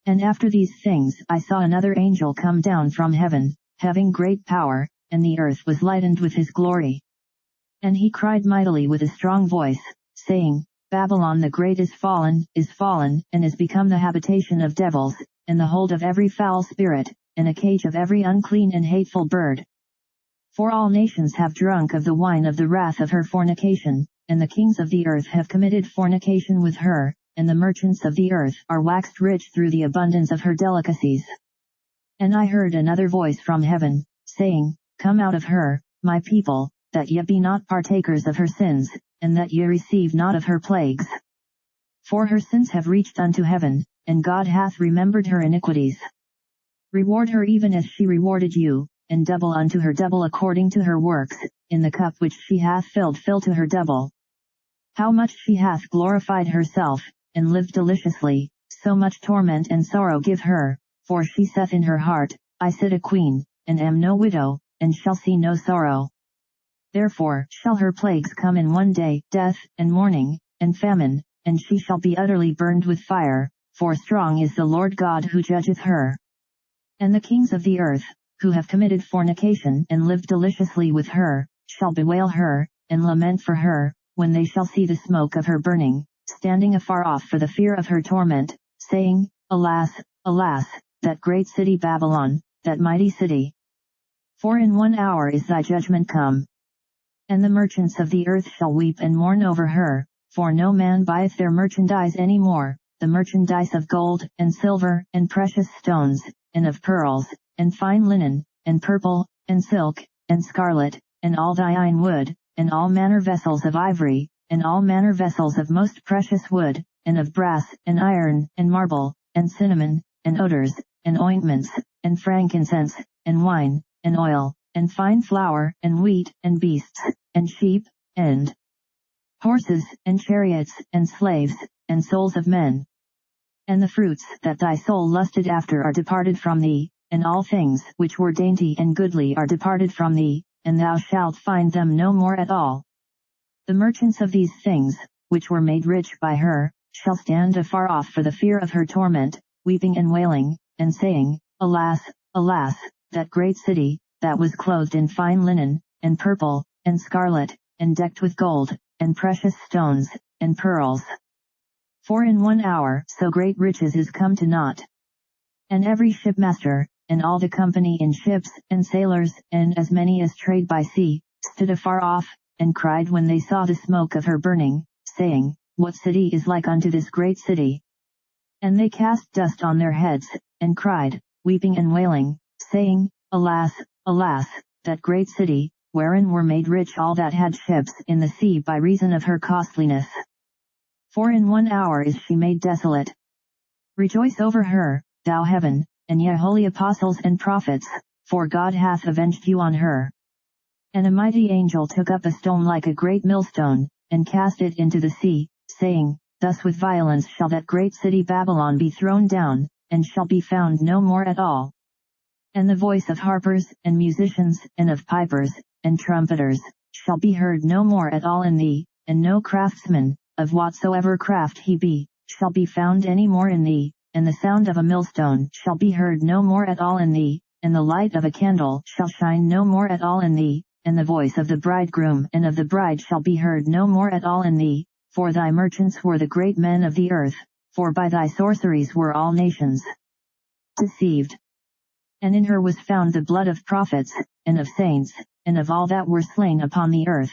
And after these things I saw another angel come down from heaven, having great power, and the earth was lightened with his glory. And he cried mightily with a strong voice, saying, Babylon the great is fallen, and is become the habitation of devils, and the hold of every foul spirit, and a cage of every unclean and hateful bird. For all nations have drunk of the wine of the wrath of her fornication, and the kings of the earth have committed fornication with her, and the merchants of the earth are waxed rich through the abundance of her delicacies. And I heard another voice from heaven, saying, Come out of her, my people, that ye be not partakers of her sins, and that ye receive not of her plagues. For her sins have reached unto heaven, and God hath remembered her iniquities. Reward her even as she rewarded you, and double unto her double according to her works, in the cup which she hath filled fill to her double. How much she hath glorified herself, and lived deliciously, so much torment and sorrow give her, for she saith in her heart, I sit a queen, and am no widow, and shall see no sorrow. Therefore shall her plagues come in one day, death, and mourning, and famine, and she shall be utterly burned with fire, for strong is the Lord God who judgeth her. And the kings of the earth, who have committed fornication and lived deliciously with her, shall bewail her, and lament for her, when they shall see the smoke of her burning, standing afar off for the fear of her torment, saying, Alas, alas, that great city Babylon, that mighty city! For in 1 hour is thy judgment come. And the merchants of the earth shall weep and mourn over her, for no man buyeth their merchandise any more, the merchandise of gold, and silver, and precious stones, and of pearls, and fine linen, and purple, and silk, and scarlet, and all thyine wood, and all manner vessels of ivory, and all manner vessels of most precious wood, and of brass, and iron, and marble, and cinnamon, and odors, and ointments, and frankincense, and wine, and oil, and fine flour, and wheat, and beasts, and sheep, and horses, and chariots, and slaves, and souls of men. And the fruits that thy soul lusted after are departed from thee, and all things which were dainty and goodly are departed from thee, and thou shalt find them no more at all. The merchants of these things, which were made rich by her, shall stand afar off for the fear of her torment, weeping and wailing, and saying, Alas, alas, that great city, that was clothed in fine linen, and purple, and scarlet, and decked with gold, and precious stones, and pearls. For in 1 hour so great riches is come to naught. And every shipmaster, and all the company in ships, and sailors, and as many as trade by sea, stood afar off, and cried when they saw the smoke of her burning, saying, What city is like unto this great city? And they cast dust on their heads, and cried, weeping and wailing, saying, Alas, alas, that great city, wherein were made rich all that had ships in the sea by reason of her costliness. For in 1 hour is she made desolate. Rejoice over her, thou heaven, and ye holy apostles and prophets, for God hath avenged you on her. And a mighty angel took up a stone like a great millstone, and cast it into the sea, saying, Thus with violence shall that great city Babylon be thrown down, and shall be found no more at all. And the voice of harpers, and musicians, and of pipers, and trumpeters, shall be heard no more at all in thee, and no craftsman, of whatsoever craft he be, shall be found any more in thee, and the sound of a millstone shall be heard no more at all in thee, and the light of a candle shall shine no more at all in thee, and the voice of the bridegroom and of the bride shall be heard no more at all in thee, for thy merchants were the great men of the earth, for by thy sorceries were all nations deceived. And in her was found the blood of prophets, and of saints, and of all that were slain upon the earth,